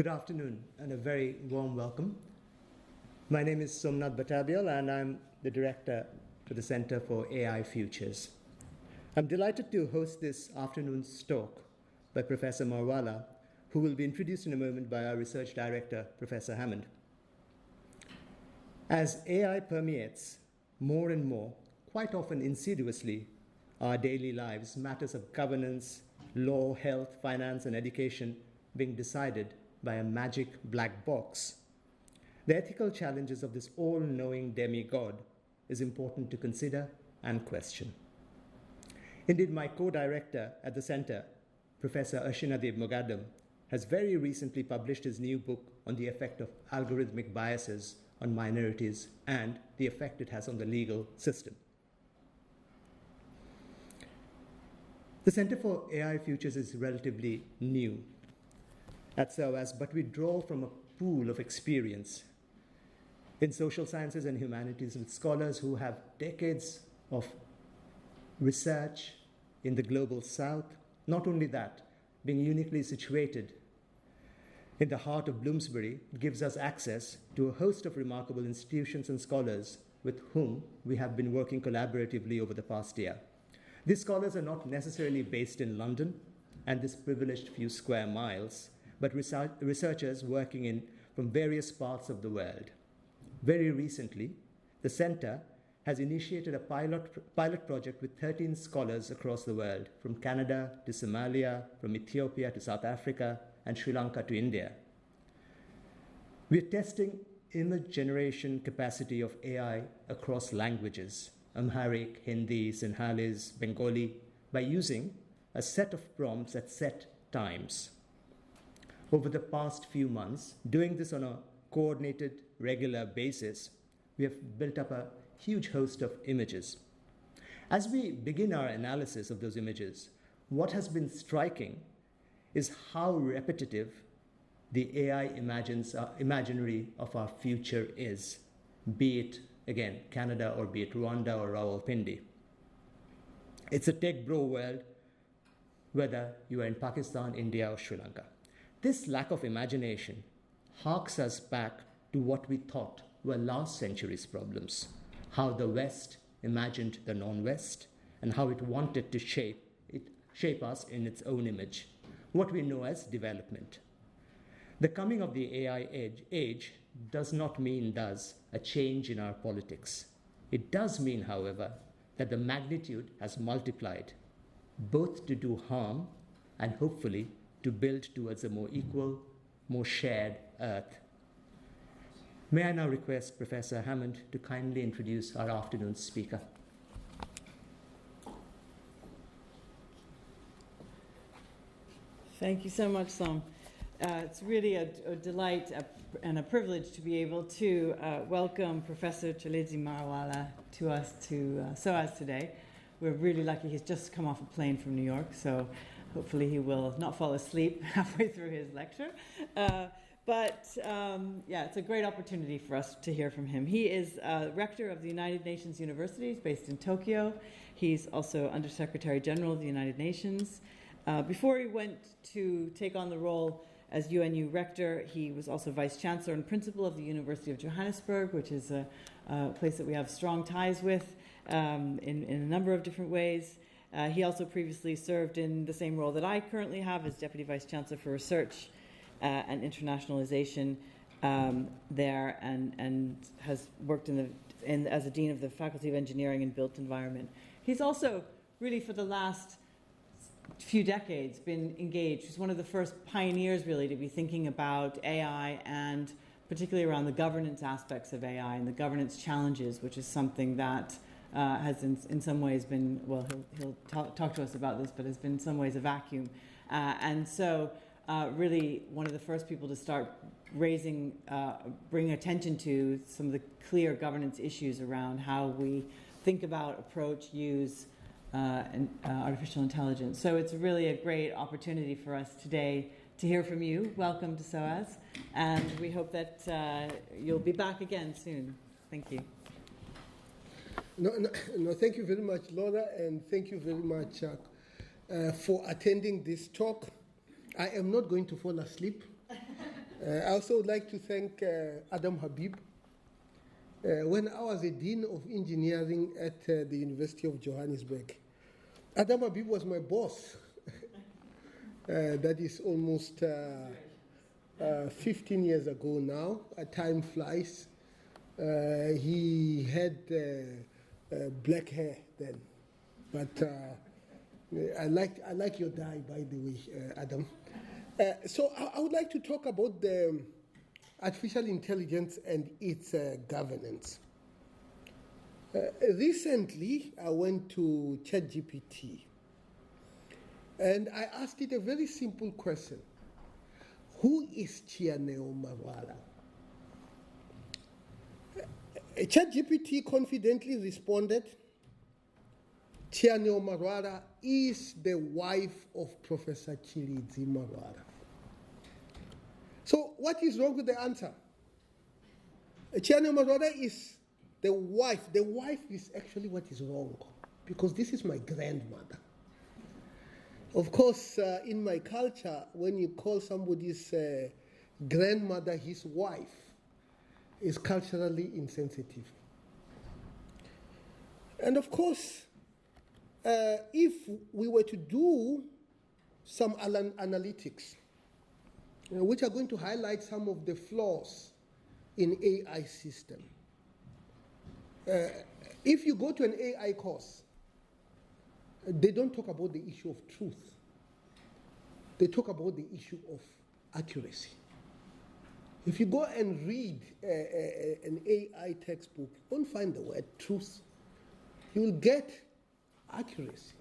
Good afternoon and a very warm welcome. My name is Somnath Batabial and I'm the Director for the Center for AI Futures. I'm delighted to host this afternoon's talk by Professor Marwala, who will be introduced in a moment by our Research Director, Professor Hammond. As AI permeates more and more, quite often insidiously, our daily lives, matters of governance, law, health, finance, and education being decided by a magic black box, the ethical challenges of this all-knowing demigod is important to consider and question. Indeed, my co-director at the center, Professor Ashinadib Mogadam, has very recently published his new book on the effect of algorithmic biases on minorities and the effect it has on the legal system. The Center for AI Futures is relatively new at SOAS, but we draw from a pool of experience in social sciences and humanities with scholars who have decades of research in the global south. Not only that, being uniquely situated in the heart of Bloomsbury gives us access to a host of remarkable institutions and scholars with whom we have been working collaboratively over the past year. These scholars are not necessarily based in London and this privileged few square miles, but researchers working from various parts of the world. Very recently, the center has initiated a pilot project with 13 scholars across the world, from Canada to Somalia, from Ethiopia to South Africa, and Sri Lanka to India. We're testing image generation capacity of AI across languages, Amharic, Hindi, Sinhalese, Bengali, by using a set of prompts at set times. Over the past few months, doing this on a coordinated, regular basis, we have built up a huge host of images. As we begin our analysis of those images, what has been striking is how repetitive the AI imaginary of our future is, be it, again, Canada or be it Rwanda or Rawalpindi. It's a tech bro world, whether you are in Pakistan, India, or Sri Lanka. This lack of imagination harks us back to what we thought were last century's problems, how the West imagined the non-West, and how it wanted to shape us in its own image, what we know as development. The coming of the AI age does not mean, thus, a change in our politics. It does mean, however, that the magnitude has multiplied, both to do harm and hopefully to build towards a more equal, more shared earth. May I now request Professor Hammond to kindly introduce our afternoon's speaker. Thank you so much, Som. It's really a delight and a privilege to be able to welcome Professor Tshilidzi Marwala to us, to SOAS today. We're really lucky. He's just come off a plane from New York, so hopefully he will not fall asleep halfway through his lecture. Yeah, it's a great opportunity for us to hear from him. He is Rector of the United Nations Universities based in Tokyo. He's also Undersecretary General of the United Nations. Before he went to take on the role as UNU Rector, he was also Vice-Chancellor and Principal of the University of Johannesburg, which is a place that we have strong ties with in a number of different ways. He also previously served in the same role that I currently have as Deputy Vice-Chancellor for Research and Internationalization there, and has worked as a Dean of the Faculty of Engineering and Built Environment. He's also really, for the last few decades, been engaged. He's one of the first pioneers, really, to be thinking about AI and particularly around the governance aspects of AI and the governance challenges, which is something that has in some ways been, well, he'll talk to us about this, but has been in some ways a vacuum. And so really one of the first people to start bringing attention to some of the clear governance issues around how we think about, approach, use artificial intelligence. So it's really a great opportunity for us today to hear from you. Welcome to SOAS, and we hope that you'll be back again soon. Thank you. No, thank you very much, Laura, and thank you very much for attending this talk. I am not going to fall asleep. I also would like to thank Adam Habib. When I was a Dean of Engineering at the University of Johannesburg, Adam Habib was my boss. That is almost 15 years ago now. Time flies. He had black hair then, but I like your dye, by the way, Adam. So I would like to talk about the artificial intelligence and its governance. Recently, I went to ChatGPT and I asked it a very simple question. Who is Tshilidzi Marwala? ChatGPT confidently responded, Tshilidzi Marwala is the wife of Professor Tshilidzi Marwala. So what is wrong with the answer? Tshilidzi Marwala is the wife. The wife is actually what is wrong, because this is my grandmother. Of course, in my culture, when you call somebody's grandmother his wife, is culturally insensitive. And of course, if we were to do some analytics, which are going to highlight some of the flaws in AI system. If you go to an AI course, they don't talk about the issue of truth. They talk about the issue of accuracy. If you go and read an AI textbook, you won't find the word truth. You will get accuracy.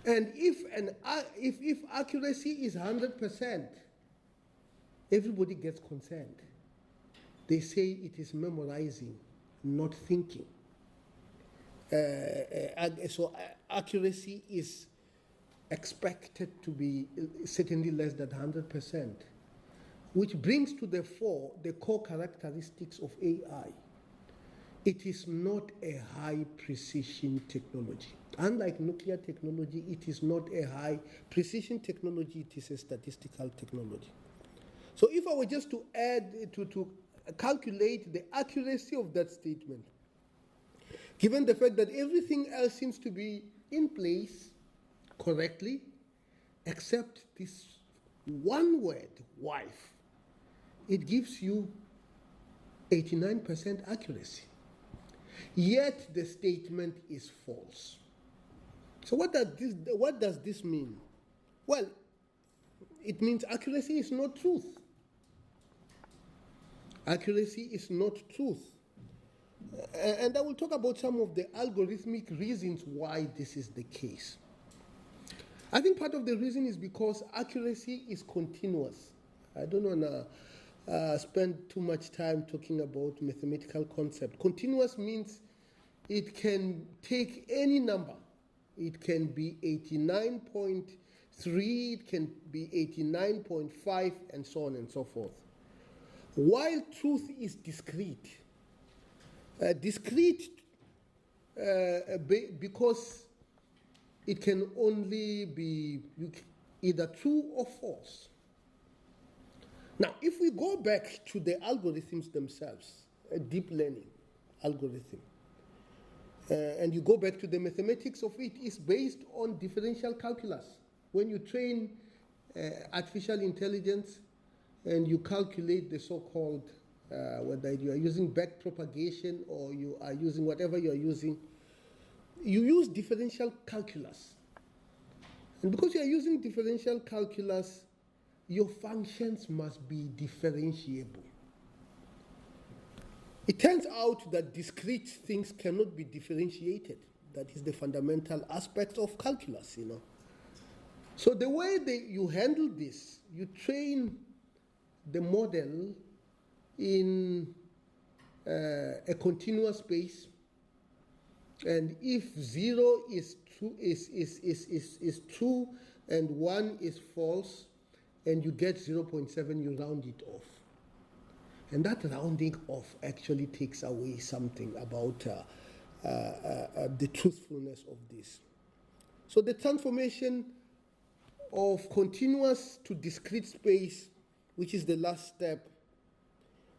And if accuracy is 100%, everybody gets concerned. They say it is memorizing, not thinking. So accuracy is expected to be certainly less than 100%, which brings to the fore the core characteristics of AI. It is not a high precision technology. Unlike nuclear technology, it is not a high precision technology, it is a statistical technology. So if I were just to add, to calculate the accuracy of that statement, given the fact that everything else seems to be in place correctly, except this one word, wife, it gives you 89% accuracy. Yet the statement is false. So what does this mean? Well, it means accuracy is not truth. Accuracy is not truth. And I will talk about some of the algorithmic reasons why this is the case. I think part of the reason is because accuracy is continuous. I don't want to spend too much time talking about mathematical concept. Continuous means it can take any number. It can be 89.3, it can be 89.5, and so on and so forth. While truth is discrete. Discrete because it can only be either true or false. Now, if we go back to the algorithms themselves, a deep learning algorithm, and you go back to the mathematics of it, is based on differential calculus. When you train artificial intelligence and you calculate the so-called, whether you are using back propagation or you are using whatever you are using, you use differential calculus. And because you are using differential calculus, your functions must be differentiable. It turns out that discrete things cannot be differentiated. That is the fundamental aspect of calculus, So the way you handle this, you train the model in a continuous space, and if 0 is true and 1 is false, and you get 0.7, you round it off. And that rounding off actually takes away something about the truthfulness of this. So the transformation of continuous to discrete space which is the last step,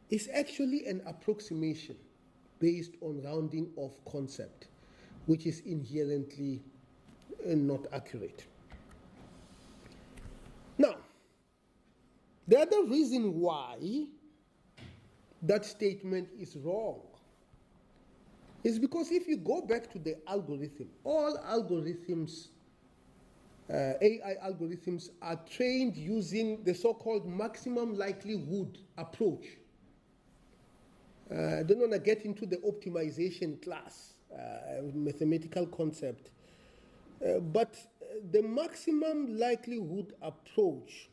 is actually an approximation based on rounding off concept, which is inherently not accurate. Now, the other reason why that statement is wrong is because if you go back to the algorithm, all algorithms, AI algorithms, are trained using the so-called maximum likelihood approach. I don't want to get into the optimization class, mathematical concept, but the maximum likelihood approach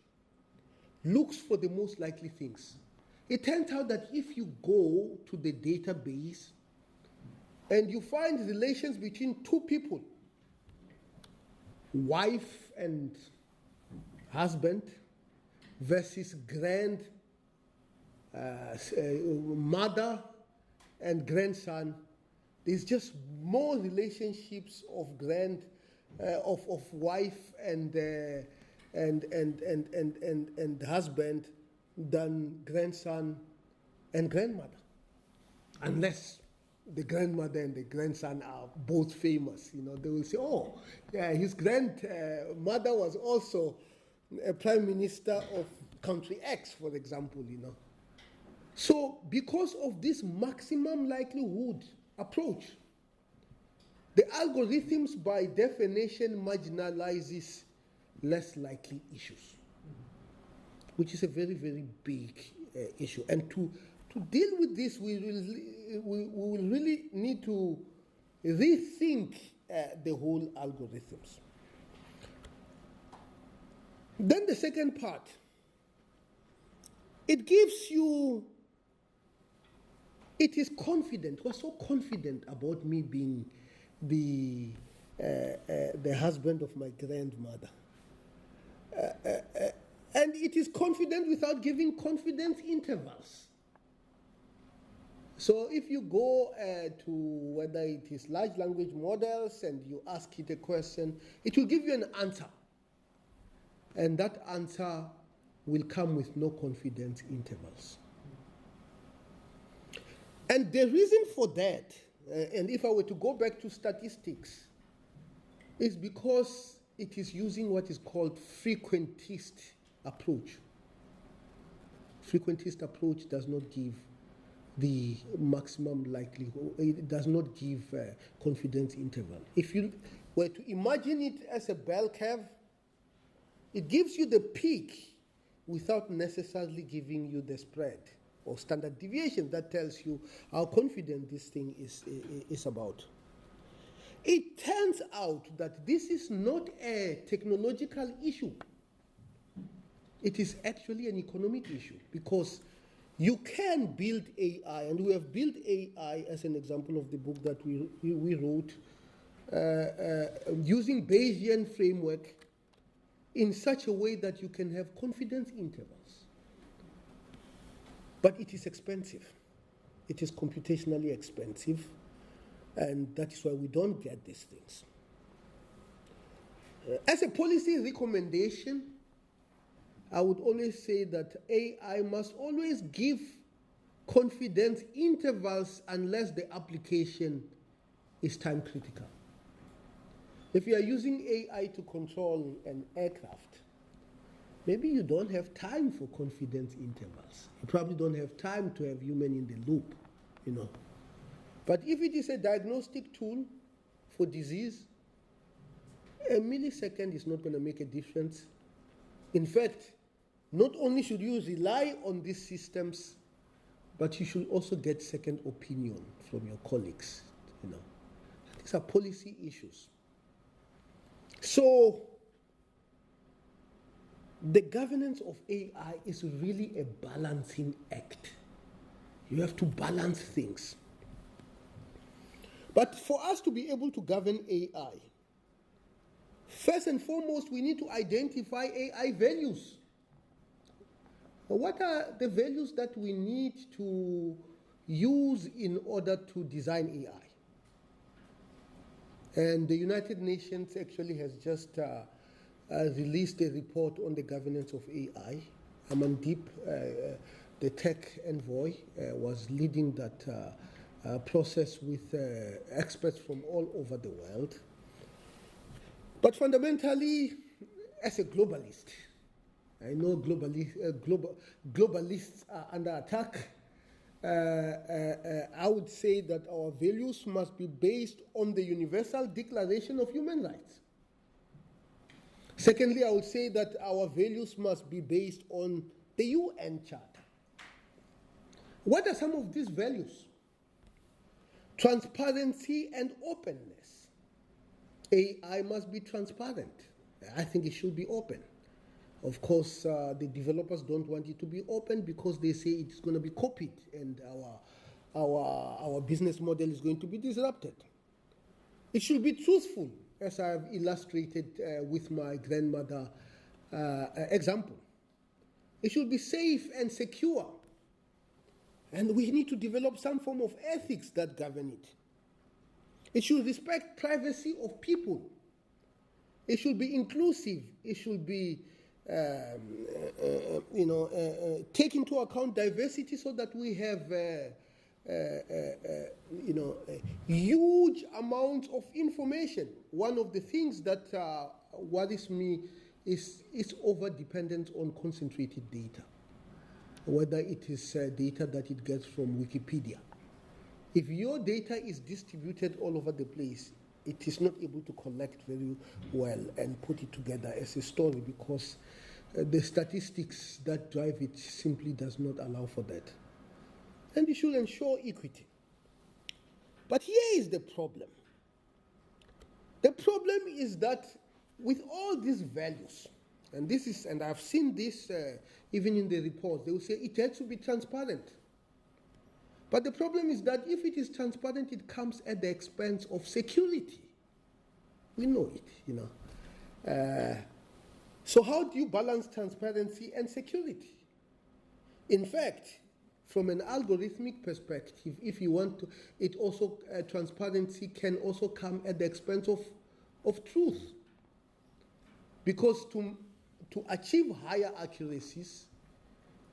looks for the most likely things. It turns out that if you go to the database and you find relations between two people, wife and husband versus mother and grandson, there's just more relationships of wife and husband than grandson and grandmother, unless the grandmother and the grandson are both famous. They will say, oh, yeah, his grandmother was also a prime minister of country X, for example. So because of this maximum likelihood approach, the algorithms by definition marginalizes less likely issues, which is a very, very big issue. And to deal with this, we will really need to rethink the whole algorithms. Then the second part, it is confident. We're so confident about me being the husband of my grandmother. And it is confident without giving confidence intervals. So if you go to whether it is large language models and you ask it a question, it will give you an answer. And that answer will come with no confidence intervals. And the reason for that, and if I were to go back to statistics, is because it is using what is called frequentist approach. Frequentist approach does not give the maximum likelihood, it does not give confidence interval. If you were to imagine it as a bell curve, it gives you the peak without necessarily giving you the spread or standard deviation that tells you how confident this thing is about. It turns out that this is not a technological issue. It is actually an economic issue, because you can build AI, and we have built AI as an example of the book that we wrote, using Bayesian framework in such a way that you can have confidence intervals. But it is expensive. It is computationally expensive, and that is why we don't get these things. As a policy recommendation, I would always say that AI must always give confidence intervals unless the application is time critical. If you are using AI to control an aircraft, maybe you don't have time for confidence intervals. You probably don't have time to have human in the loop, But if it is a diagnostic tool for disease, a millisecond is not going to make a difference. In fact, not only should you rely on these systems, but you should also get second opinion from your colleagues. These are policy issues. So, the governance of AI is really a balancing act. You have to balance things. But for us to be able to govern AI, first and foremost, we need to identify AI values. What are the values that we need to use in order to design AI? And the United Nations actually has just released a report on the governance of AI. Amandeep, the tech envoy, was leading that process with experts from all over the world. But fundamentally, as a globalist, I know globalists are under attack. I would say that our values must be based on the Universal Declaration of Human Rights. Secondly, I would say that our values must be based on the UN Charter. What are some of these values? Transparency and openness. AI must be transparent. I think it should be open. Of course, the developers don't want it to be open because they say it's going to be copied and our business model is going to be disrupted. It should be truthful, as I've illustrated with my grandmother example. It should be safe and secure. And we need to develop some form of ethics that govern it. It should respect privacy of people. It should be inclusive. It should be, take into account diversity so that we have, huge amounts of information. One of the things that worries me is over-dependence on concentrated data, whether it is data that it gets from Wikipedia. If your data is distributed all over the place, it is not able to collect very well and put it together as a story because the statistics that drive it simply does not allow for that. And it should ensure equity. But here is the problem. The problem is that with all these values, and I've seen this even in the report, they will say it has to be transparent. But the problem is that if it is transparent, it comes at the expense of security. We know it, So how do you balance transparency and security? In fact, from an algorithmic perspective, if you want to, it also, transparency can also come at the expense of truth. Because to achieve higher accuracies,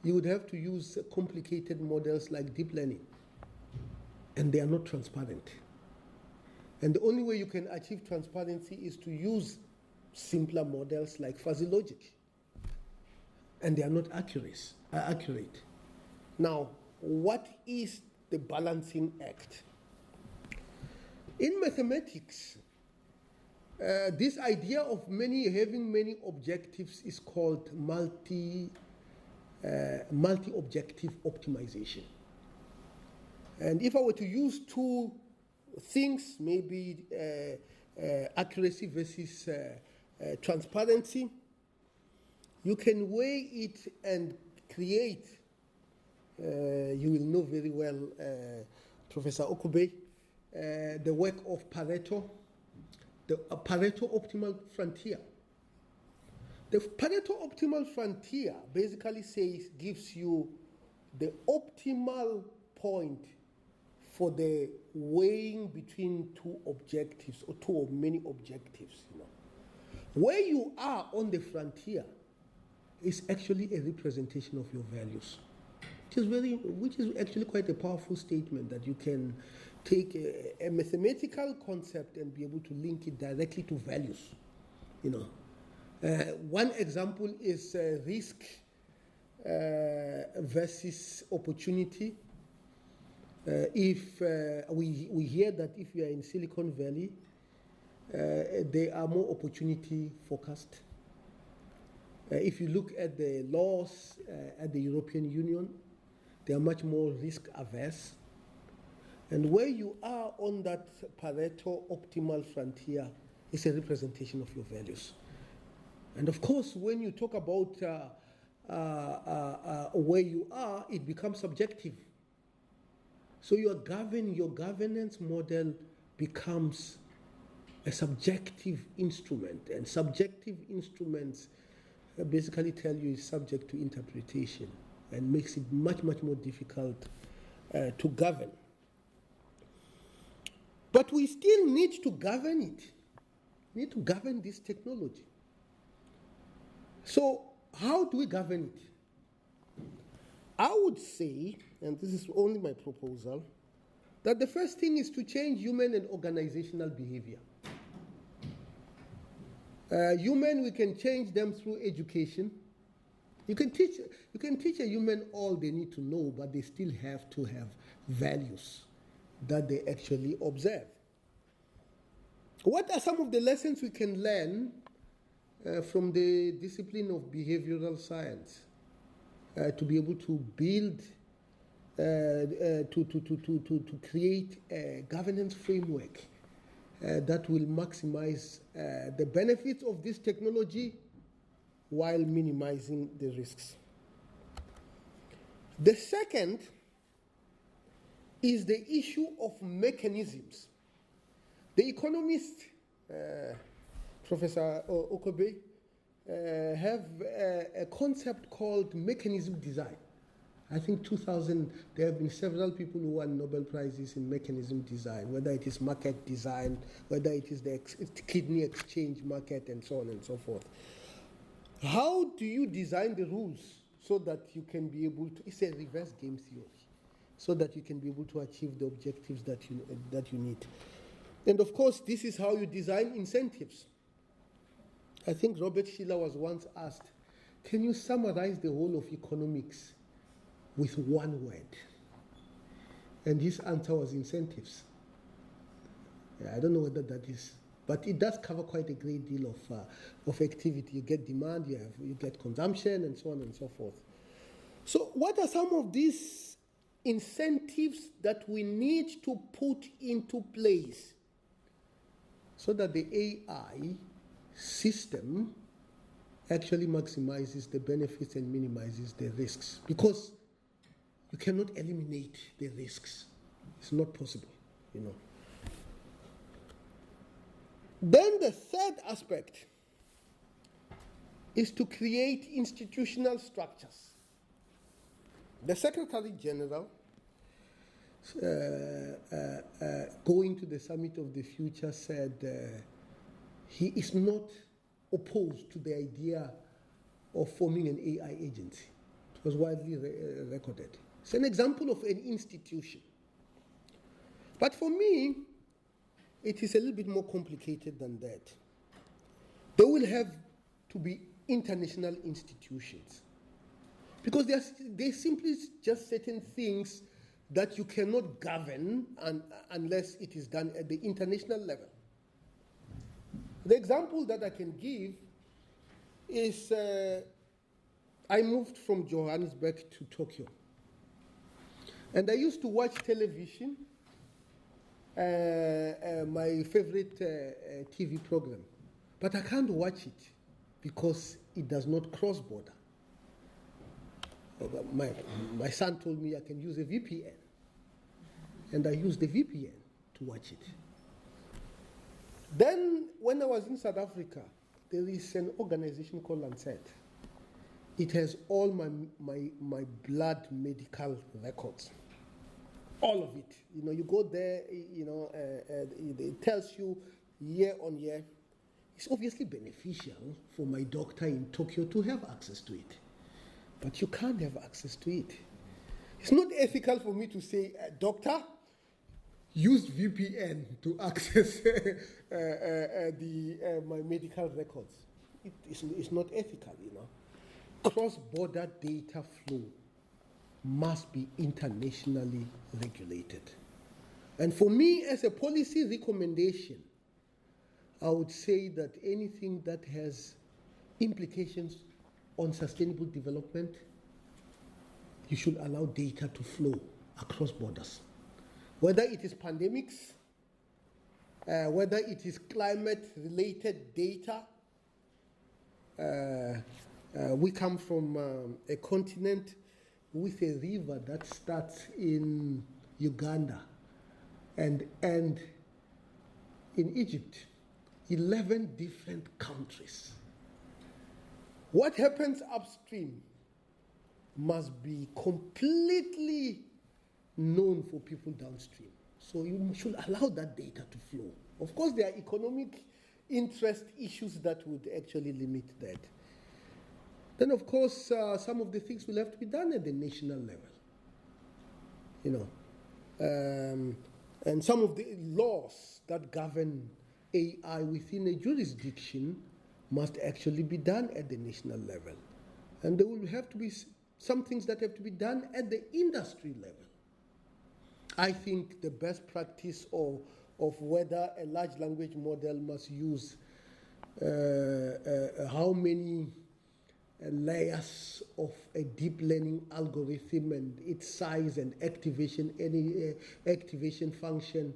you would have to use complicated models like deep learning. And they are not transparent. And the only way you can achieve transparency is to use simpler models like fuzzy logic. And they are not accurate. Now, what is the balancing act? In mathematics, this idea of having many objectives is called multi-objective optimization. And if I were to use two things, maybe accuracy versus transparency, you can weigh it and create, you will know very well, Professor Okube, the work of Pareto, the Pareto optimal frontier. The Pareto optimal frontier basically gives you the optimal point for the weighing between two objectives or two or many objectives. Where you are on the frontier is actually a representation of your values, which is actually quite a powerful statement that you can take a mathematical concept and be able to link it directly to values. One example is risk versus opportunity. If we hear that if you are in Silicon Valley, there are more opportunity focused. If you look at the laws at the European Union, they are much more risk averse. And where you are on that Pareto optimal frontier is a representation of your values. And of course, when you talk about where you are, it becomes subjective. So your governance model becomes a subjective instrument, and subjective instruments basically tell you it's subject to interpretation and makes it much, much more difficult to govern. But we still need to govern it. We need to govern this technology. So how do we govern it? I would say, and this is only my proposal, that the first thing is to change human and organizational behavior. Human, we can change them through education. You can teach a human all they need to know, but they still have to have values that they actually observe. What are some of the lessons we can learn from the discipline of behavioral science to be able to build, to create a governance framework that will maximize the benefits of this technology while minimizing the risks? The second is the issue of mechanisms. The economist, Professor Okobe, have a concept called mechanism design. I think 2000, there have been several people who won Nobel Prizes in mechanism design, whether it is market design, whether it is the kidney exchange market, and so on and so forth. How do you design the rules so that you can be able to, it's a reverse game theory, so that you can be able to achieve the objectives that you need. And of course, this is how you design incentives. I think Robert Shiller was once asked, can you summarize the whole of economics with one word? And his answer was incentives. I don't know whether that is, but it does cover quite a great deal of activity. You get demand, you get consumption, and so on and so forth. So what are some of these incentives that we need to put into place so that the AI system actually maximizes the benefits and minimizes the risks? Because you cannot eliminate the risks. It's not possible, you know. Then the third aspect is to create institutional structures. The Secretary General, going to the Summit of the Future, said he is not opposed to the idea of forming an AI agency. It was widely recorded. It's an example of an institution. But for me, it is a little bit more complicated than that. There will have to be international institutions, because there's simply just certain things that you cannot govern unless it is done at the international level. The example that I can give is I moved from Johannesburg to Tokyo. And I used to watch television, my favorite TV program. But I can't watch it because it does not cross border. My son told me I can use a VPN. And I used the VPN to watch it. Then, when I was in South Africa, there is an organization called Lancet. It has all my blood medical records. All of it. You know, you go there, you know, it tells you year on year. It's obviously beneficial for my doctor in Tokyo to have access to it. But you can't have access to it. It's not ethical for me to say, doctor, use VPN to access my medical records. It's not ethical, you know. Cross-border data flow must be internationally regulated. And for me, as a policy recommendation, I would say that anything that has implications on sustainable development, you should allow data to flow across borders. Whether it is pandemics, whether it is climate-related data. We come from a continent with a river that starts in Uganda and in Egypt, 11 different countries. What happens upstream must be completely known for people downstream. So you should allow that data to flow. Of course, there are economic interest issues that would actually limit that. Then, of course, some of the things will have to be done at the national level. And some of the laws that govern AI within a jurisdiction must actually be done at the national level. And there will have to be some things that have to be done at the industry level. I think the best practice of whether a large language model must use how many layers of a deep learning algorithm and its size and activation, any activation function,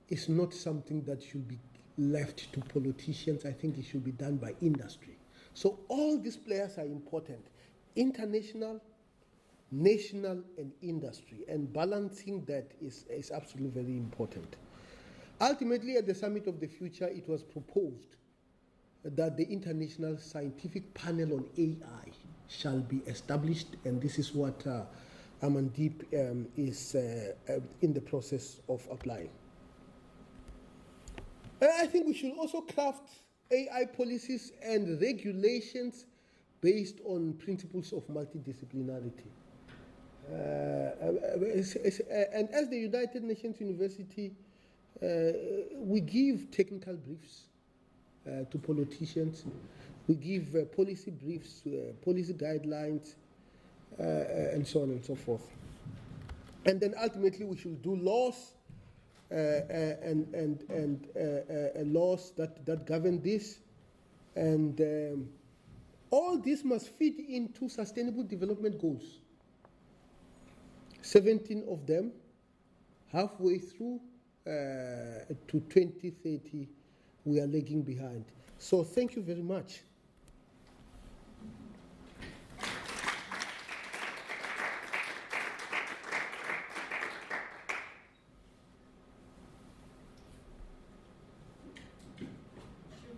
is not something that should be left to politicians. I think it should be done by industry. So all these players are important: international, national, and industry, and balancing that is absolutely very important. Ultimately, at the Summit of the Future, it was proposed that the International Scientific Panel on AI shall be established, and this is what Amandeep is in the process of applying. I think we should also craft AI policies and regulations based on principles of multidisciplinarity. And as the United Nations University, we give technical briefs to politicians. We give policy briefs, policy guidelines, and so on and so forth. And then ultimately we should do laws and laws that govern this. And all this must fit into Sustainable Development Goals. 17 of them, halfway through to 2030, we are lagging behind. So thank you very much. Should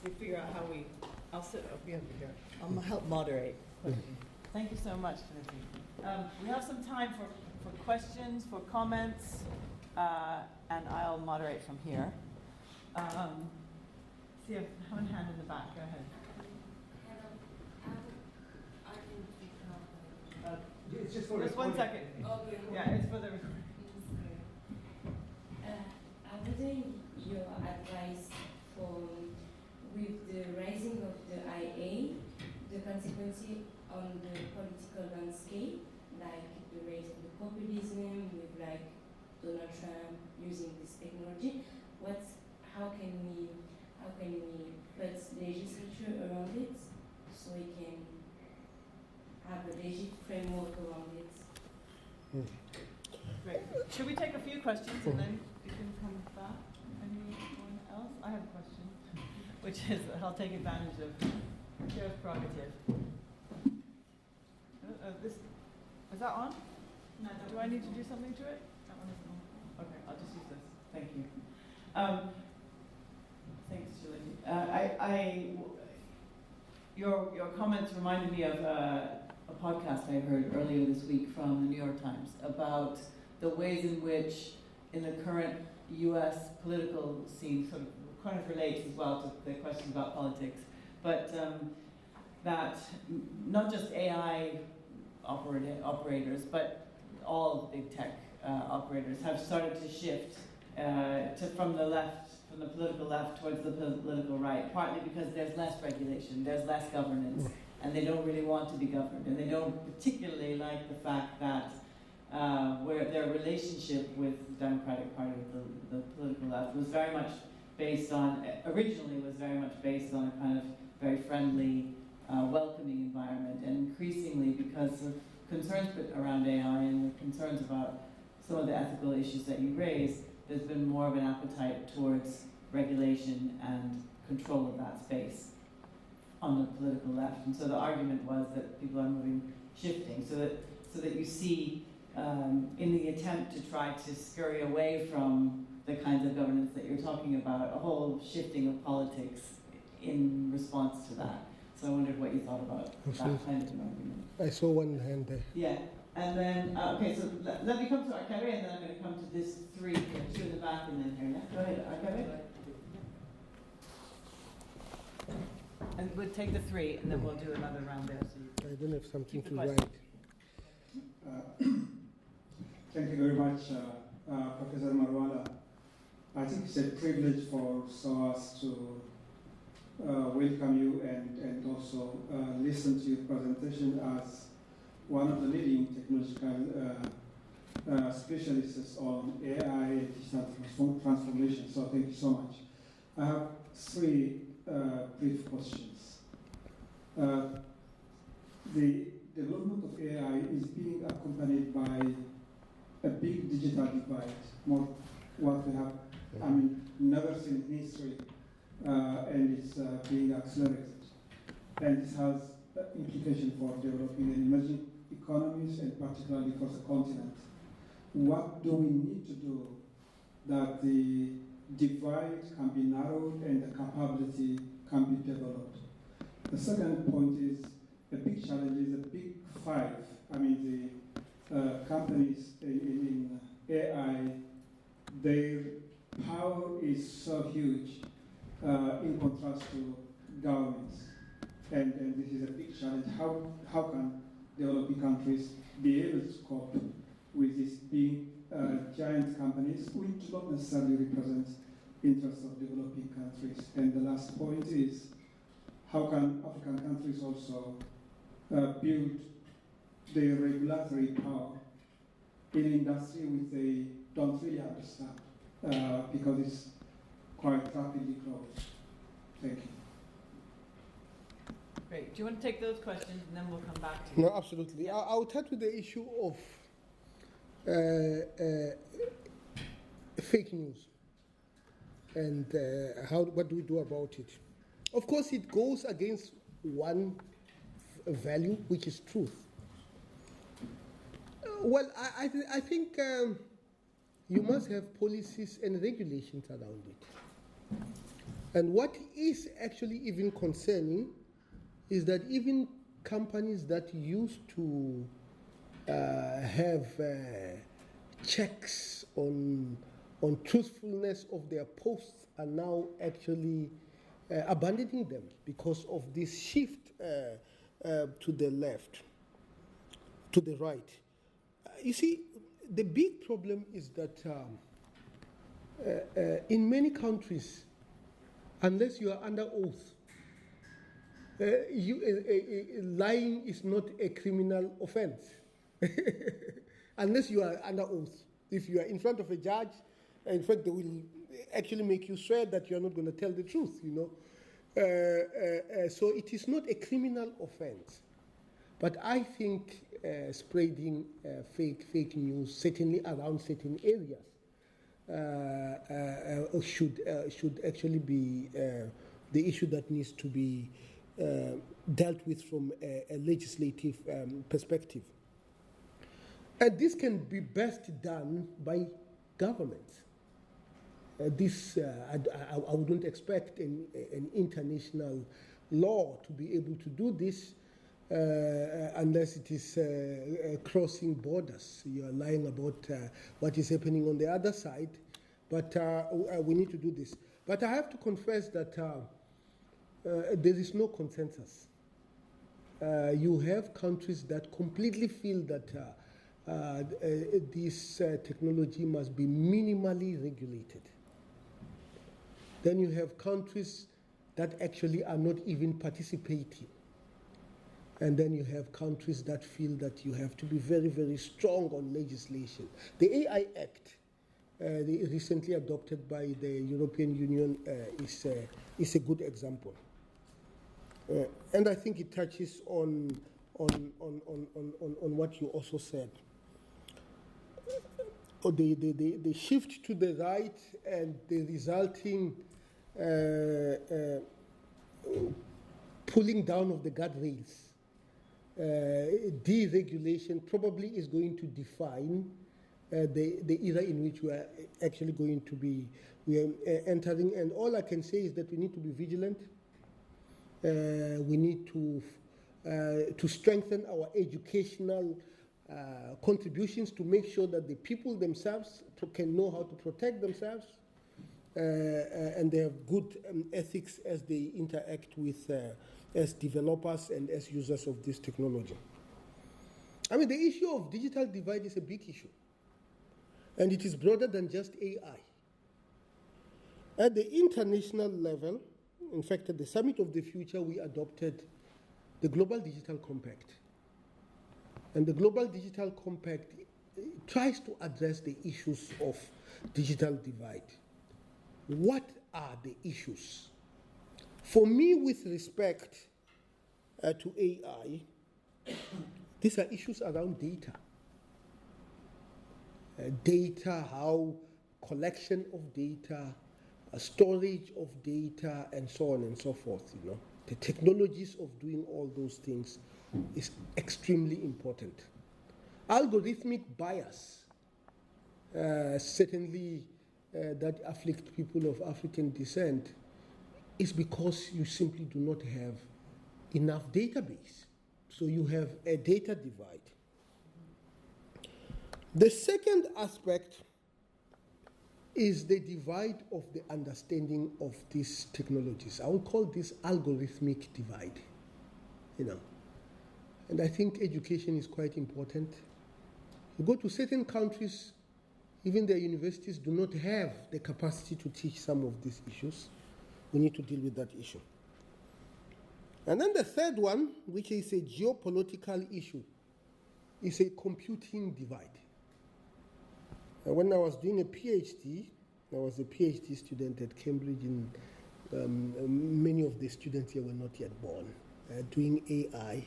we figure out how we, I'll sit over here. I'm going to help moderate. Thank you so much, Tshilidzi. We have some time for questions, for comments, and I'll moderate from here. See, I have one hand in the back. Go ahead. It's just for Just 1 second. Okay. Yeah, it's for the. Wouldn't your advice for with the rising of the IA, the consequences on the political landscape, like the rise of the populism with like Donald Trump using this technology, how can we put legislature around it so we can have a legit framework around it? Great. Should we take a few questions and then you can come back? Anyone else? I have a question, which is I'll take advantage of Chair's prerogative. Is that on? No. Do I need to do something to it? That one isn't on. Okay, I'll just use this. Thank you. Thanks, Tshilidzi. Your comments reminded me of a podcast I heard earlier this week from the New York Times about the ways in which, in the current U.S. political scene, sort of kind of relates as well to the question about politics, but that not just AI operators, but all big tech operators have started to shift from the political left towards the political right, partly because there's less regulation, there's less governance, and they don't really want to be governed, and they don't particularly like the fact that where their relationship with the Democratic Party, the political left, was very much based on, originally was very much based on a kind of very friendly, welcoming environment, and increasingly because of concerns around AI and the concerns about some of the ethical issues that you raised, there's been more of an appetite towards regulation and control of that space on the political left. And so the argument was that people are shifting, so that you see in the attempt to try to scurry away from the kinds of governance that you're talking about, a whole shifting of politics in response to that. So I wondered what you thought about that kind of an argument. I saw one hand there. Yeah, and then, okay, so let me come to Arkabe, and then I'm going to come to this three, two in the back, and then here. Yeah, go ahead, Arkabe. And we'll take the three, and then we'll do another round there. So I don't have something Keep the to question. write. Thank you very much, Professor Marwala. I think it's a privilege for SOAS to welcome you and also listen to your presentation as one of the leading technological specialists on AI and digital transformation. So thank you so much. I have three brief questions. The development of AI is being accompanied by a big digital divide, more what we have, never seen in history, and it's being accelerated. And this has implication for developing and emerging economies, and particularly for the continent. What do we need to do that the divide can be narrowed and the capability can be developed? The second point is a big challenge is the big five. The companies in AI, their power is so huge in contrast to governments. And this is a big challenge. How can developing countries be able to cope with these big giant companies which do not necessarily represent interests of developing countries? And the last point is, how can African countries also build their regulatory power in an industry which they don't really understand because it's quite rapidly growing? Thank you. Great. Do you want to take those questions, and then we'll come back to you? No, absolutely. I'll start with the issue of fake news and what do we do about it. Of course, it goes against one value, which is truth. Well, I think you must have policies and regulations around it. And what is actually even concerning is that even companies that used to have checks on truthfulness of their posts are now actually abandoning them because of this shift to the left, to the right. You see, the big problem is that in many countries, unless you are under oath, lying is not a criminal offense. Unless you are under oath. If you are in front of a judge, in fact, they will actually make you swear that you are not going to tell the truth, you know. So it is not a criminal offense. But I think spreading fake news, certainly around certain areas, should actually be the issue that needs to be dealt with from a legislative perspective. And this can be best done by governments. I wouldn't expect an international law to be able to do this unless it is crossing borders. You are lying about what is happening on the other side, but we need to do this. But I have to confess that there is no consensus. You have countries that completely feel that this technology must be minimally regulated. Then you have countries that actually are not even participating. And then you have countries that feel that you have to be very, very strong on legislation. The AI Act, recently adopted by the European Union, is a good example. And I think it touches on what you also said. The shift to the right and the resulting pulling down of the guardrails, deregulation probably is going to define the era in which we are actually going to be entering. And all I can say is that we need to be vigilant. We need to strengthen our educational contributions to make sure that the people themselves can know how to protect themselves. and they have good ethics as they interact with as developers and as users of this technology. I mean, the issue of digital divide is a big issue, and it is broader than just AI. At the international level, in fact, at the Summit of the Future, we adopted the Global Digital Compact. And the Global Digital Compact tries to address the issues of digital divide. What are the issues? For me, with respect to AI, these are issues around data. Data, how collection of data, storage of data, and so on and so forth, you know. The technologies of doing all those things is extremely important. Algorithmic bias, certainly that afflict people of African descent, is because you simply do not have enough database. So you have a data divide. The second aspect is the divide of the understanding of these technologies. I would call this algorithmic divide, you know. And I think education is quite important. You go to certain countries, even their universities do not have the capacity to teach some of these issues. We need to deal with that issue. And then the third one, which is a geopolitical issue, is a computing divide. When I was doing a PhD, I was a PhD student at Cambridge, and many of the students here were not yet born, doing AI.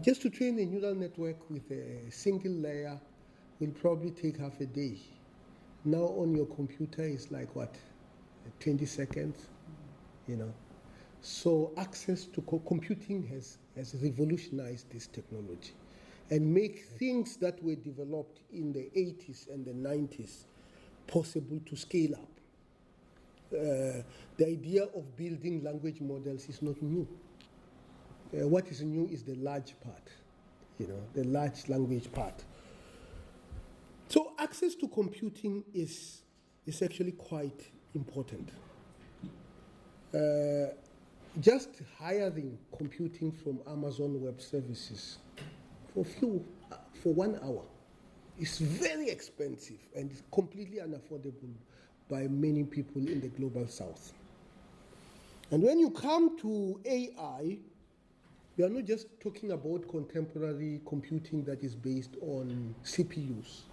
Just to train a neural network with a single layer will probably take half a day. Now on your computer is like what, 20 seconds, you know. So access to computing has revolutionized this technology and make things that were developed in the 80s and the 90s possible to scale up. The idea of building language models is not new. What is new is the large part, you know, the large language part. So access to computing is actually quite important. Just hiring computing from Amazon Web Services for 1 hour is very expensive and is completely unaffordable by many people in the global south. And when you come to AI, we are not just talking about contemporary computing that is based on CPUs.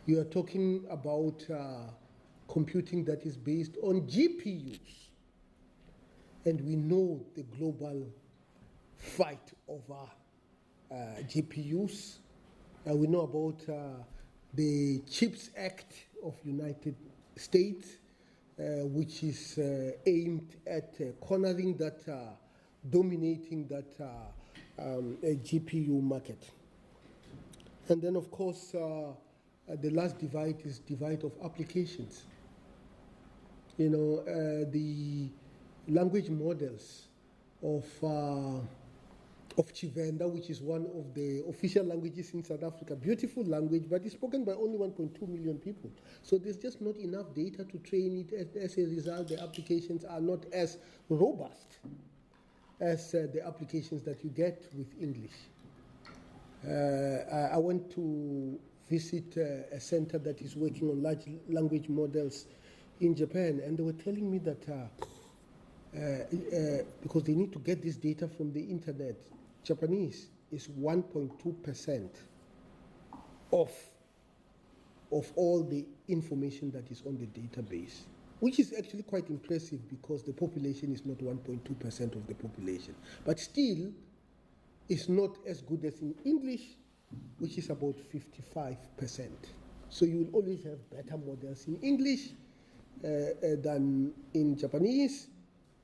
You are talking about computing that is based on GPUs. And we know the global fight over GPUs. We know about the CHIPS Act of United States, which is aimed at cornering that, dominating that GPU market. And then, of course, the last divide is divide of applications. You know, the language models of Tshivenda, which is one of the official languages in South Africa. Beautiful language, but it's spoken by only 1.2 million people. So there's just not enough data to train it. As a result, the applications are not as robust as the applications that you get with English. I went to visit a center that is working on large language models in Japan, and they were telling me that because they need to get this data from the internet, Japanese is 1.2% of all the information that is on the database, which is actually quite impressive because the population is not 1.2% of the population. But still, it's not as good as in English, which is about 55%. So you will always have better models in English than in Japanese.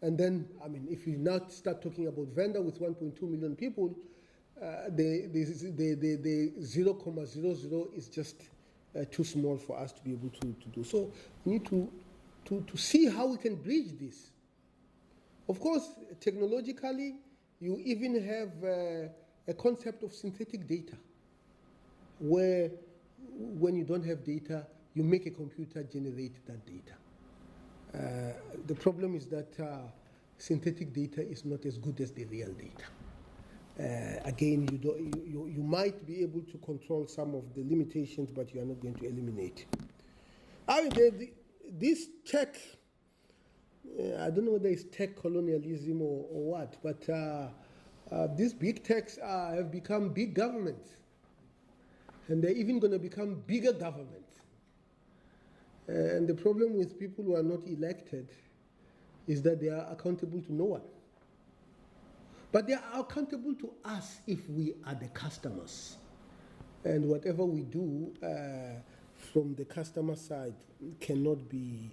And then, I mean, if you now start talking about Venda with 1.2 million people, the 0.00 is just too small for us to be able to do. So we need to see how we can bridge this. Of course, technologically, you even have a concept of synthetic data, where when you don't have data, you make a computer generate that data. The problem is that synthetic data is not as good as the real data. Again, you might be able to control some of the limitations, but you are not going to eliminate. I mean, this tech, I don't know whether it's tech colonialism or what, but these big techs have become big governments. And they're even going to become bigger governments. And the problem with people who are not elected is that they are accountable to no one. But they are accountable to us if we are the customers. And whatever we do from the customer side cannot be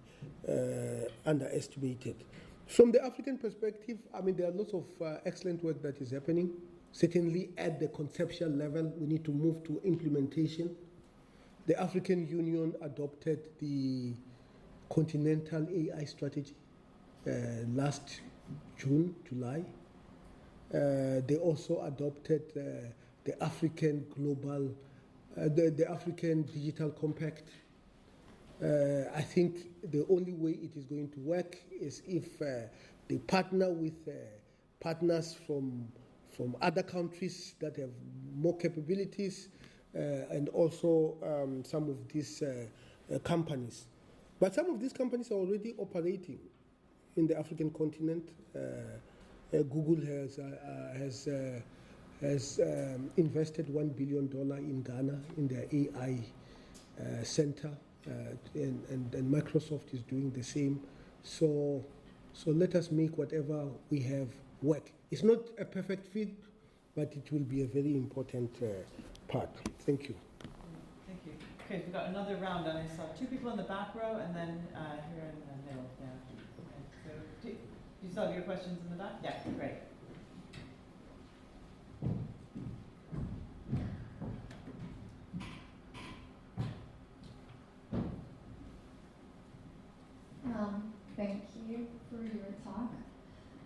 underestimated. From the African perspective, I mean, there are lots of excellent work that is happening. Certainly at the conceptual level, we need to move to implementation. The African Union adopted the continental AI strategy last June, July. They also adopted the African global, the African Digital Compact. I think the only way it is going to work is if they partner with partners from other countries that have more capabilities and also some of these companies. But some of these companies are already operating in the African continent. Google has invested $1 billion in Ghana in their AI center, and Microsoft is doing the same. So let us make whatever we have work. It's not a perfect fit, but it will be a very important part. Thank you. Thank you. Okay, we've got another round, and I saw two people in the back row, and then here in the middle. Yeah. Okay. So, do you still have your questions in the back? Yeah, great. Thank you for your talk.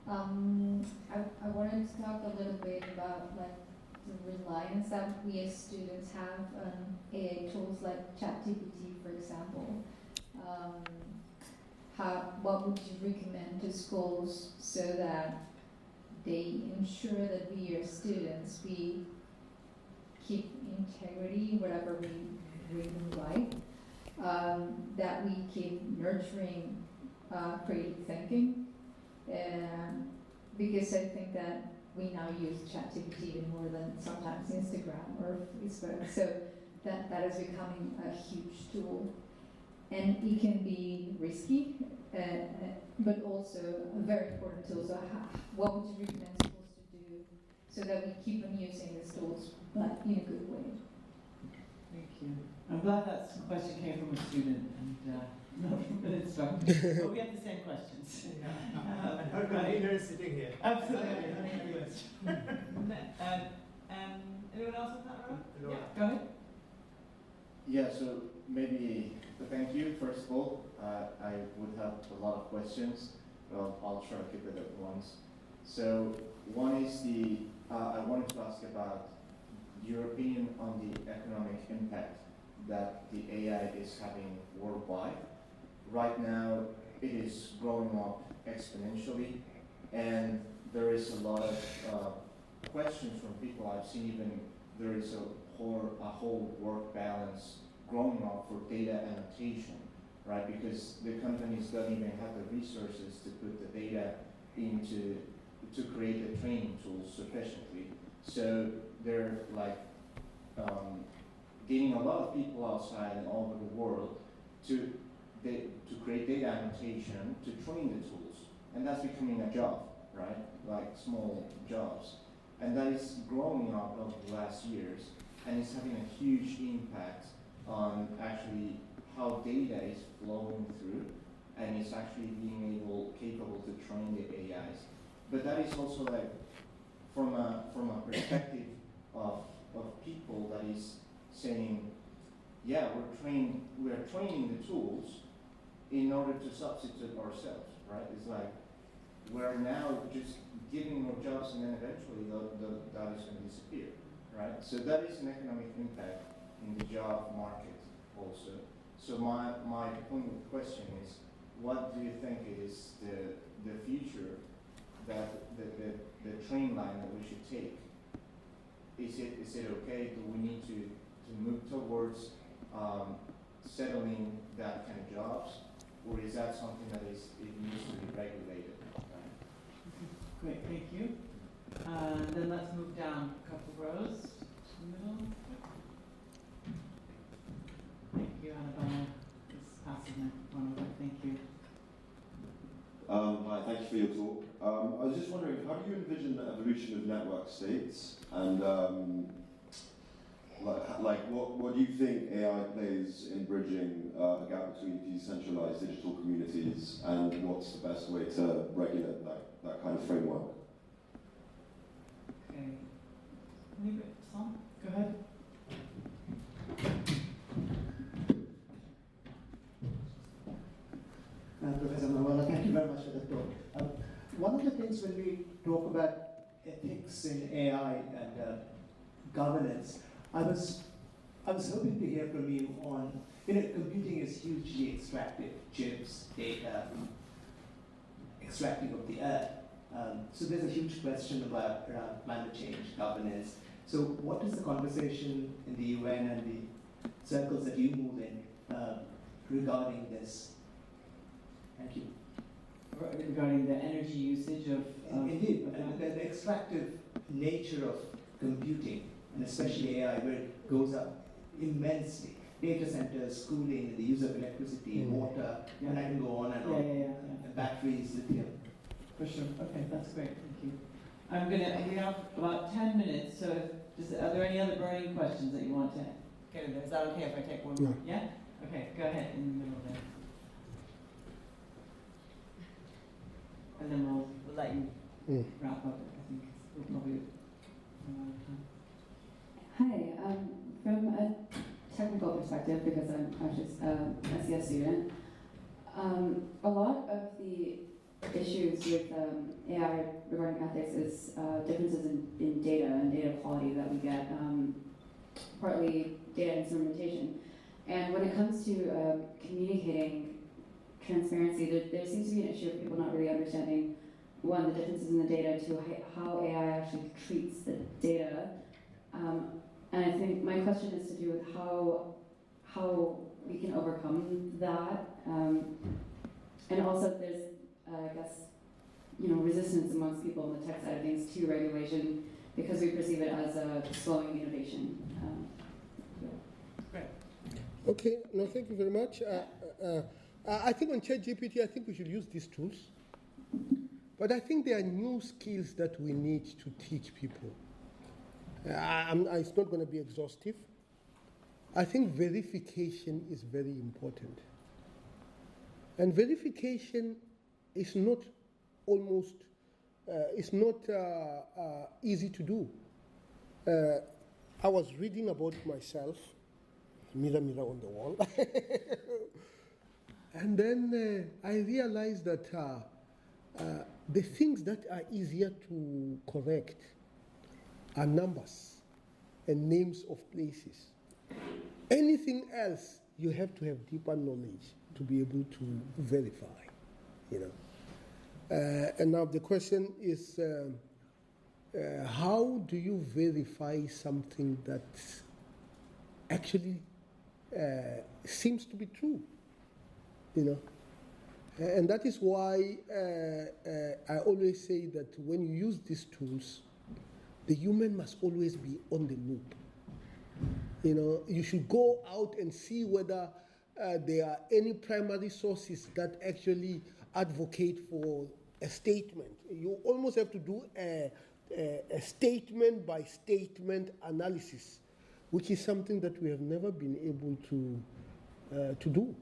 I wanted to talk a little bit about like the reliance that we as students have on AI tools like ChatGPT, for example. What would you recommend to schools so that they ensure that we as students, we keep integrity, whatever we read and write, that we keep nurturing creative thinking, because I think that we now use ChatGPT even more than sometimes Instagram or Facebook, so that is becoming a huge tool. And it can be risky, but also a very important tool. So what would you recommend schools to do so that we keep on using these tools, but in a good way? Thank you. I'm glad that question came from a student and not from an instructor. But we have the same questions. And her convener is sitting here. Absolutely. Anyone else in that room? Yeah, go ahead. Yeah, so maybe thank you, first of all. I would have a lot of questions, but I'll try to keep it at once. So one is I wanted to ask about your opinion on the economic impact that the AI is having worldwide. Right now, it is growing up exponentially, and there is a lot of questions from people. I've seen even there is a whole work balance growing up for data annotation, right? Because the companies don't even have the resources to put the data to create the training tools sufficiently. So they're like getting a lot of people outside and all over the world to create data annotation to train the tools, and that's becoming a job, right? Like small jobs, and that is growing up over the last years, and it's having a huge impact on actually how data is flowing through, and it's actually being capable to train the AIs. But that is also like from a perspective of people that is saying, yeah, we are training the tools in order to substitute ourselves, right? It's like we're now just giving more jobs, and then eventually that is going to disappear, right? So that is an economic impact in the job market also. So my poignant question is, what do you think is the future, that the train line that we should take? Is it okay? Do we need to move towards settling that kind of jobs, or is that something that it needs to be regulated? Great, thank you. Then let's move down a couple rows to the middle. Thank you, Annabella. Just passing that one over. Thank you. Hi, thank you for your talk. I was just wondering, how do you envision the evolution of network states, and what do you think AI plays in bridging a gap between decentralized digital communities, and what's the best way to regulate that kind of framework? Okay. Leave it, Sam. Go ahead. Professor Marwala, thank you very much for the talk. One of the things when we talk about ethics in AI and governance, I was hoping to hear from you on, computing is hugely extractive, chips, data, extracting of the earth. So there's a huge question around climate change, governance. So what is the conversation in the UN and the circles that you move in regarding this? Thank you. Regarding the energy usage of Indeed, and the extractive nature of computing, and especially AI, where it goes up immensely. Data centers, schooling, the use of electricity, water, and I can go on and on. And batteries, lithium. For sure. Okay, that's great. Thank you. We have about 10 minutes, so are there any other burning questions that you want to get in there? Is that okay if I take one more? Yeah? Okay, go ahead in the middle there. And then we'll let you wrap up. I think we'll probably run out of time. Hi, from a technical perspective, because I'm just an SES student, a lot of the issues with AI regarding ethics is differences in data and data quality that we get, partly data instrumentation. And when it comes to communicating transparency, there seems to be an issue of people not really understanding, one, the differences in the data, two, how AI actually treats the data. And I think my question is to do with how we can overcome that. And also there's, I guess, resistance amongst people on the tech side of things to regulation because we perceive it as a slowing innovation. Great. Okay, no, thank you very much. I think on ChatGPT, I think we should use these tools. But I think there are new skills that we need to teach people. It's not going to be exhaustive. I think verification is very important. And verification is not easy to do. I was reading about myself, mirror on the wall. And then I realized that the things that are easier to correct are numbers and names of places. Anything else, you have to have deeper knowledge to be able to verify, And now the question is, how do you verify something that actually seems to be true? And that is why I always say that when you use these tools, the human must always be on the loop. You should go out and see whether there are any primary sources that actually advocate for a statement. You almost have to do a statement by statement analysis, which is something that we have never been able to do.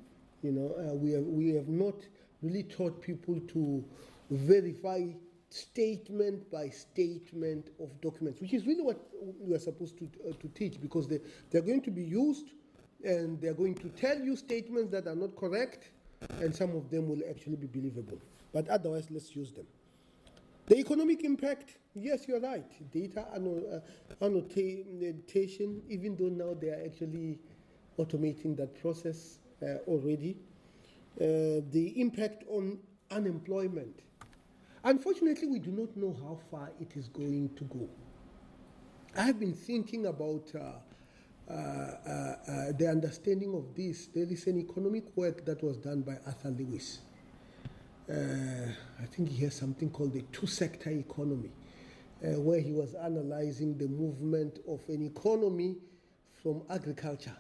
We have not really taught people to verify statement by statement of documents, which is really what we are supposed to teach, because they're going to be used and they're going to tell you statements that are not correct, and some of them will actually be believable. But otherwise, let's use them. The economic impact, yes, you're right. Data annotation, even though now they are actually automating that process, already. The impact on unemployment. Unfortunately, we do not know how far it is going to go. I have been thinking about the understanding of this. There is an economic work that was done by Arthur Lewis. I think he has something called the two-sector economy, where he was analyzing the movement of an economy from agriculture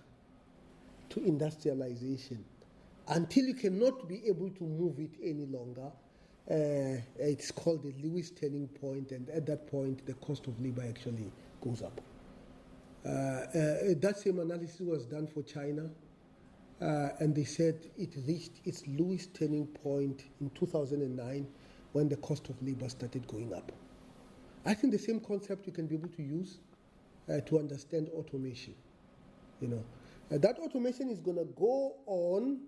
to industrialization. Until you cannot be able to move it any longer, it's called the Lewis turning point, and at that point, the cost of labor actually goes up. That same analysis was done for China, and they said it reached its Lewis turning point in 2009 when the cost of labor started going up. I think the same concept you can be able to use to understand automation. That automation is going to go on.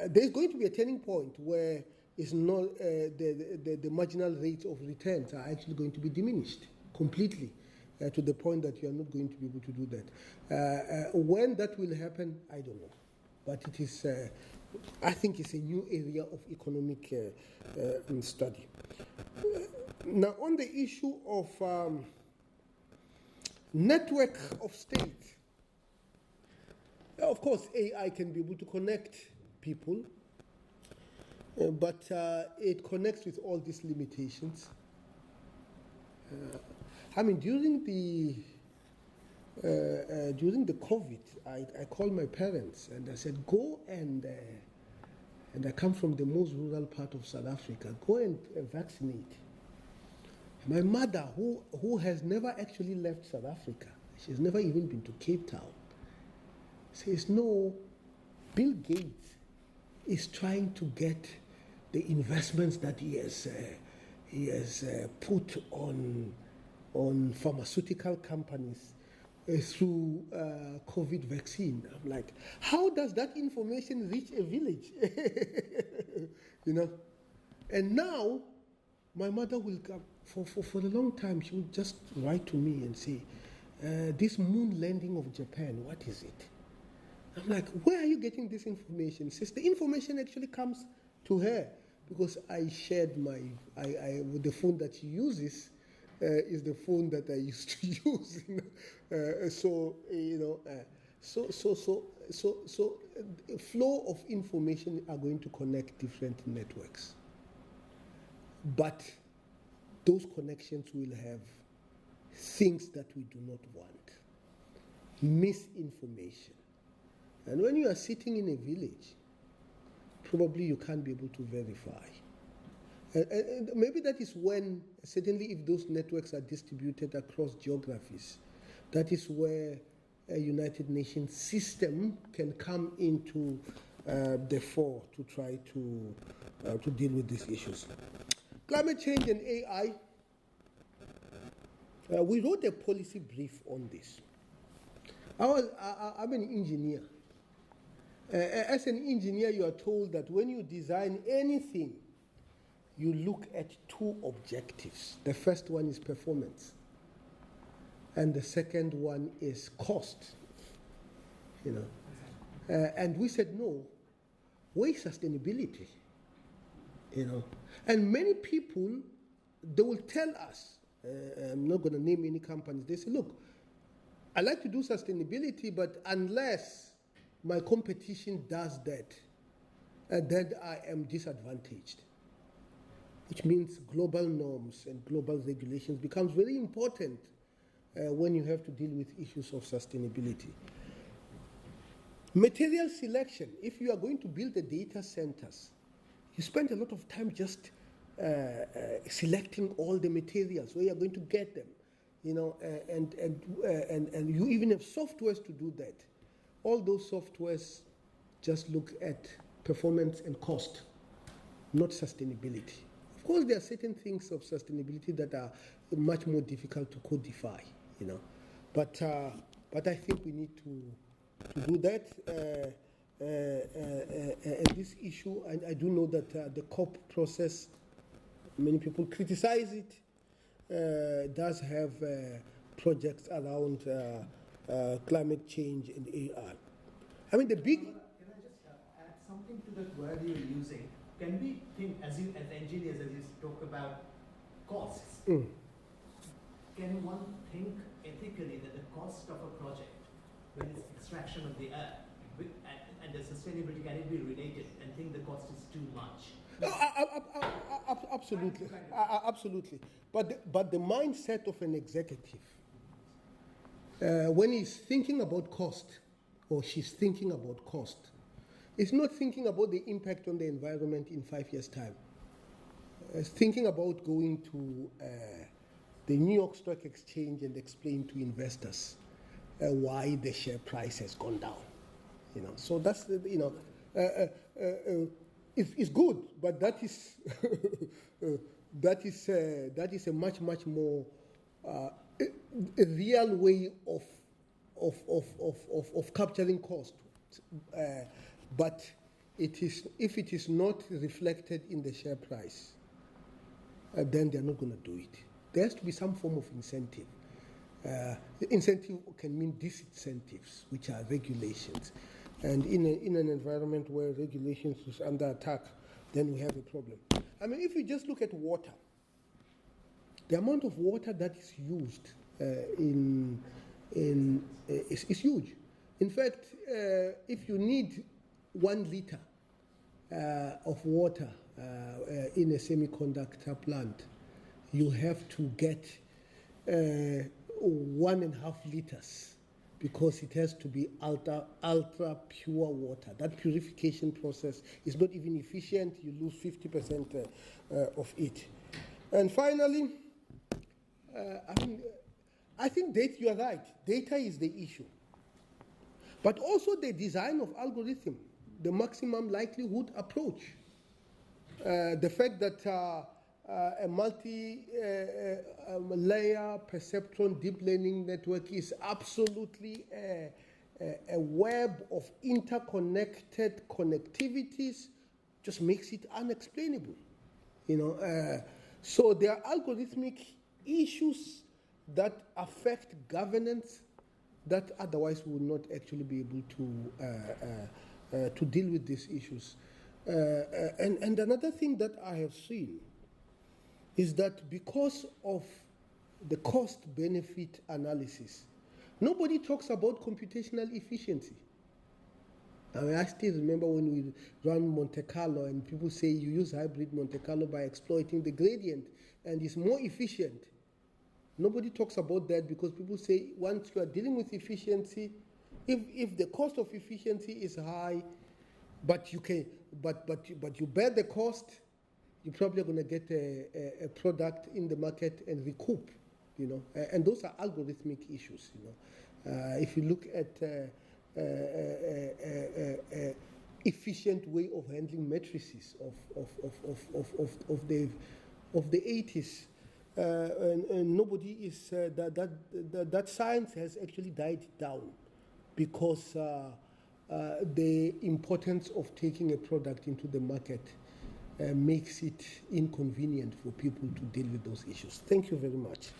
There's going to be a turning point where it's not the marginal rates of returns are actually going to be diminished completely to the point that you are not going to be able to do that. When that will happen, I don't know. But it is, I think it's a new area of economic study. Now, on the issue of network of state, of course, AI can be able to connect people, but it connects with all these limitations. During the COVID, I called my parents and I said, go and I come from the most rural part of South Africa, go and vaccinate. My mother, who has never actually left South Africa, she's never even been to Cape Town, says, no, Bill Gates is trying to get the investments that he has put on pharmaceutical companies through COVID vaccine. I'm like, how does that information reach a village? And now, my mother will come, for a long time, she would just write to me and say, this moon landing of Japan, what is it? I'm like, where are you getting this information? She says, the information actually comes to her because I shared with the phone that she uses is the phone that I used to use. So flow of information are going to connect different networks. But those connections will have things that we do not want. Misinformation. And when you are sitting in a village, probably you can't be able to verify. And maybe that is when, certainly if those networks are distributed across geographies, that is where a United Nations system can come into the fore to try to deal with these issues. Climate change and AI. We wrote a policy brief on this. I'm an engineer. As an engineer, you are told that when you design anything, you look at two objectives. The first one is performance, and the second one is cost. And we said no. Where is sustainability? And many people, they will tell us. I'm not going to name any companies. They say, look, I like to do sustainability, but unless my competition does that, then I am disadvantaged. Which means global norms and global regulations becomes very important when you have to deal with issues of sustainability. Material selection. If you are going to build the data centers, you spend a lot of time just selecting all the materials, where you're going to get them, and you even have softwares to do that. All those softwares just look at performance and cost, not sustainability. Of course, there are certain things of sustainability that are much more difficult to codify, But I think we need to do that. And this issue, I do know that the COP process, many people criticize it, does have projects around climate change and AI. The big... something to that word you're using. Can we think, as engineers, as you talk about costs, can one think ethically that the cost of a project, when it's extraction of the earth, and the sustainability, can it be related, and think the cost is too much? Absolutely, absolutely. But the mindset of an executive, when he's thinking about cost, or she's thinking about cost, is not thinking about the impact on the environment in 5 years' time. It's thinking about going to the New York Stock Exchange and explain to investors why the share price has gone down. So that's it's good, but that is that is a much more a real way of capturing cost. But if it is not reflected in the share price, then they're not going to do it. There has to be some form of incentive. Incentive can mean disincentives, which are regulations. And in an environment where regulations is under attack, then we have a problem. I mean, if you just look at water, the amount of water that is used is huge. In fact, if you need 1 liter of water in a semiconductor plant, you have to get 1.5 liters, because it has to be ultra pure water. That purification process is not even efficient. You lose 50% of it. And finally, I think that you are right. Data is the issue. But also the design of algorithm, the maximum likelihood approach. The fact that a multi-layer perceptron deep learning network is absolutely a web of interconnected connectivities just makes it unexplainable. So there are algorithmic issues that affect governance that otherwise would not actually be able to deal with these issues. And another thing that I have seen is that because of the cost-benefit analysis, nobody talks about computational efficiency. I mean, I still remember when we ran Monte Carlo and people say you use hybrid Monte Carlo by exploiting the gradient and it's more efficient. Nobody talks about that because people say once you are dealing with efficiency, if the cost of efficiency is high, but you bear the cost, you're probably going to get a product in the market and recoup, and those are algorithmic issues, If you look at efficient way of handling matrices of the 80s, and nobody is that science has actually died down because the importance of taking a product into the market makes it inconvenient for people to deal with those issues. Thank you very much.